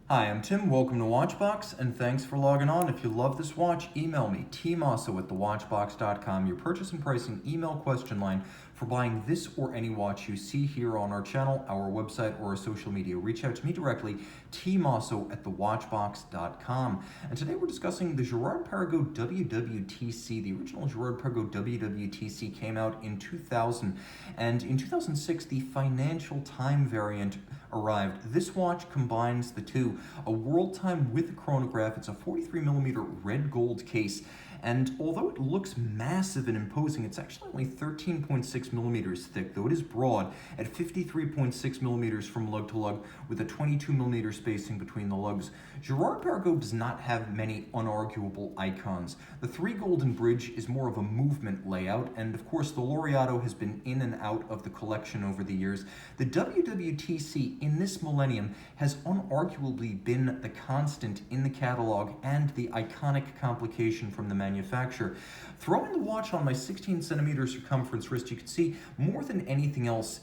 Hi, I'm Tim. Welcome to Watchbox, and thanks for logging on. If you love this watch, email me, tmosso at thewatchbox.com, your purchase and pricing email question line for buying this or any watch you see here on our channel, our website, or our social media. Reach out to me directly, tmosso at thewatchbox.com. And today we're discussing the Girard-Perregaux WW.TC. The original Girard-Perregaux WW.TC came out in 2000, and in 2006, the Financial Time variant arrived. This watch combines the two, a world time with a chronograph. It's a 43mm red gold case, and although it looks massive and imposing, it's actually only 13.6 millimeters thick, though it is broad at 53.6 millimeters from lug to lug with a 22mm spacing between the lugs. Girard-Perregaux does not have many unarguable icons. The three golden bridge is more of a movement layout, and of course the Laureato has been in and out of the collection over the years. The WW.TC in this millennium has unarguably been the constant in the catalog and the iconic complication from the manufacturer. Throwing the watch on my 16cm circumference wrist, you can see more than anything else,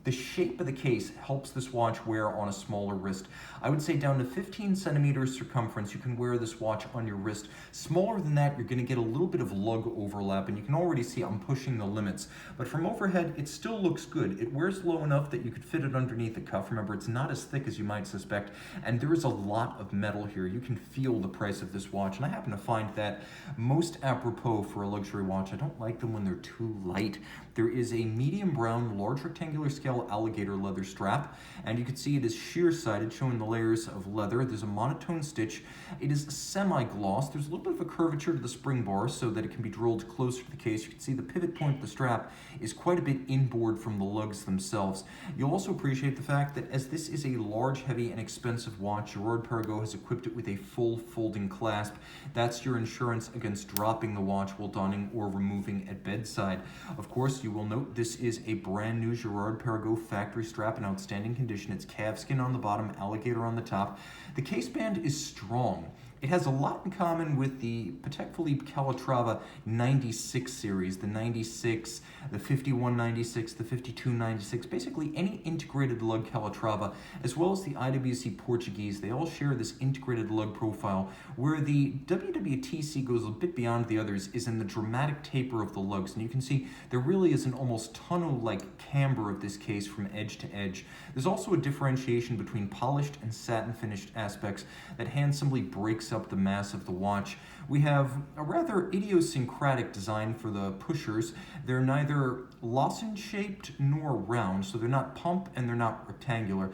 the shape of the case helps this watch wear on a smaller wrist. I would say down to 15cm circumference, you can wear this watch on your wrist. Smaller than that, you're going to get a little bit of lug overlap, and you can already see I'm pushing the limits. But from overhead, it still looks good. It wears low enough that you could fit it underneath the cuff. Remember, it's not as thick as you might suspect, and there is a lot of metal here. You can feel the price of this watch, and I happen to find that most apropos for a luxury watch. I don't like them when they're too light. There is a medium brown, large rectangular scale Alligator leather strap, and you can see it is sheer-sided, showing the layers of leather. There's a monotone stitch. It is semi-gloss. There's a little bit of a curvature to the spring bar so that it can be drilled closer to the case. You can see the pivot point of the strap is quite a bit inboard from the lugs themselves. You'll also appreciate the fact that as this is a large, heavy, and expensive watch, Girard-Perregaux has equipped it with a full folding clasp. That's your insurance against dropping the watch while donning or removing at bedside. Of course, you will note this is a brand new Girard-Perregaux factory strap in outstanding condition. It's calfskin on the bottom, Alligator on the top. The case band is strong. It has a lot in common with the Patek Philippe Calatrava 96 series, the 96, the 5196, the 5296, basically any integrated lug Calatrava, as well as the IWC Portuguese. They all share this integrated lug profile. Where the WW.TC goes a bit beyond the others is in the dramatic taper of the lugs, and you can see there really is an almost tonneau-like camber of this case from edge to edge. There's also a differentiation between polished and satin finished aspects that handsomely breaks up the mass of the watch. We have a rather idiosyncratic design for the pushers. They're neither lozenge shaped nor round, so they're not pump and they're not rectangular.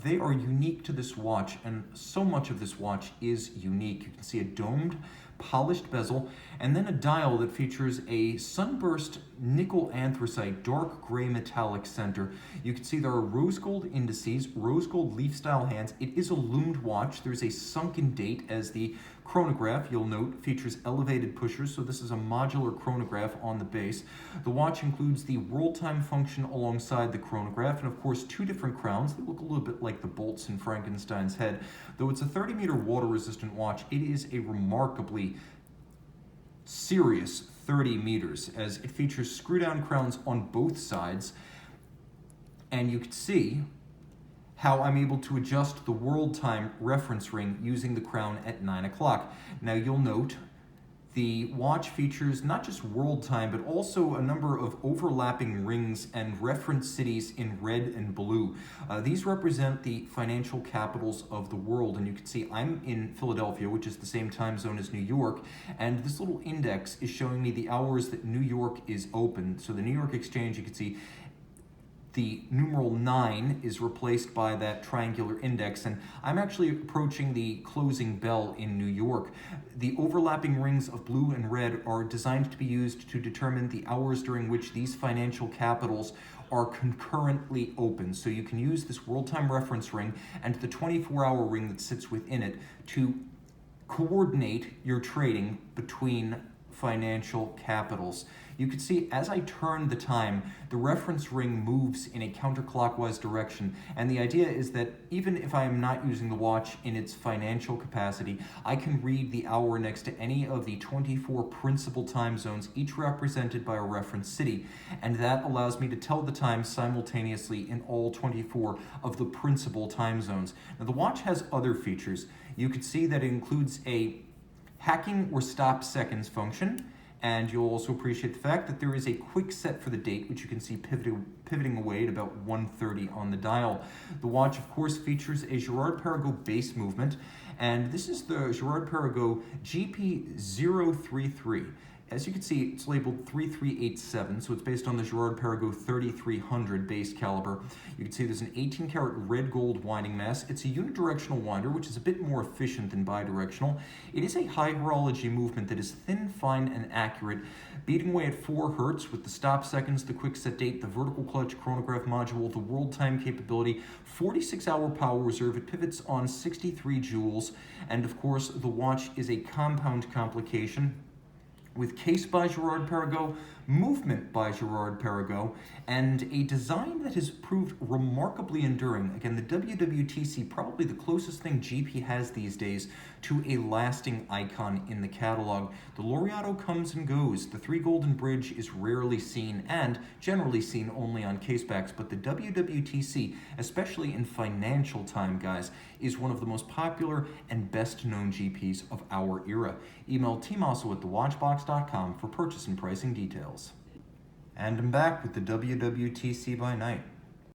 They are unique to this watch, and so much of this watch is unique. You can see a domed, polished bezel, and then a dial that features a sunburst nickel anthracite dark gray metallic center. You can see there are rose gold indices, rose gold leaf style hands. It is a loomed watch. There's a sunken date, as the chronograph, you'll note, features elevated pushers, so this is a modular chronograph on the base. The watch includes the world time function alongside the chronograph, and of course two different crowns. They look a little bit like the bolts in Frankenstein's head. Though it's a 30-meter water-resistant watch, it is a remarkably serious 30 meters, as it features screw-down crowns on both sides, and you can see how I'm able to adjust the world time reference ring using the crown at 9 o'clock. Now you'll note the watch features not just world time, but also a number of overlapping rings and reference cities in red and blue. These represent the financial capitals of the world, and you can see I'm in Philadelphia, which is the same time zone as New York, and this little index is showing me the hours that New York is open. So the New York Exchange, you can see the numeral 9 is replaced by that triangular index, and I'm actually approaching the closing bell in New York. The overlapping rings of blue and red are designed to be used to determine the hours during which these financial capitals are concurrently open. So you can use this world time reference ring and the 24-hour ring that sits within it to coordinate your trading between financial capitals. You can see as I turn the time, the reference ring moves in a counterclockwise direction, and the idea is that even if I am not using the watch in its financial capacity, I can read the hour next to any of the 24 principal time zones, each represented by a reference city, and that allows me to tell the time simultaneously in all 24 of the principal time zones. Now, the watch has other features. You can see that it includes a hacking or stop seconds function, and you'll also appreciate the fact that there is a quick set for the date, which you can see pivoting away at about 1:30 on the dial. The watch, of course, features a Girard-Perregaux base movement, and this is the Girard-Perregaux GP033. As you can see, it's labeled 3387, so it's based on the Girard-Perregaux 3300 base caliber. You can see there's an 18-karat red gold winding mass. It's a unidirectional winder, which is a bit more efficient than bidirectional. It is a high horology movement that is thin, fine, and accurate, beating away at 4 Hertz with the stop seconds, the quick set date, the vertical clutch chronograph module, the world time capability, 46-hour power reserve. It pivots on 63 joules, and of course, the watch is a compound complication with case by Girard-Perregaux, movement by Girard-Perregaux, and a design that has proved remarkably enduring. Again, the WW.TC, probably the closest thing GP has these days to a lasting icon in the catalog. The Laureato comes and goes. The 3 Golden Bridge is rarely seen and generally seen only on casebacks, but the WW.TC, especially in financial time, guys, is one of the most popular and best known GPs of our era. Email tmosso@thewatchbox.com for purchase and pricing details. And I'm back with the WW.TC by night.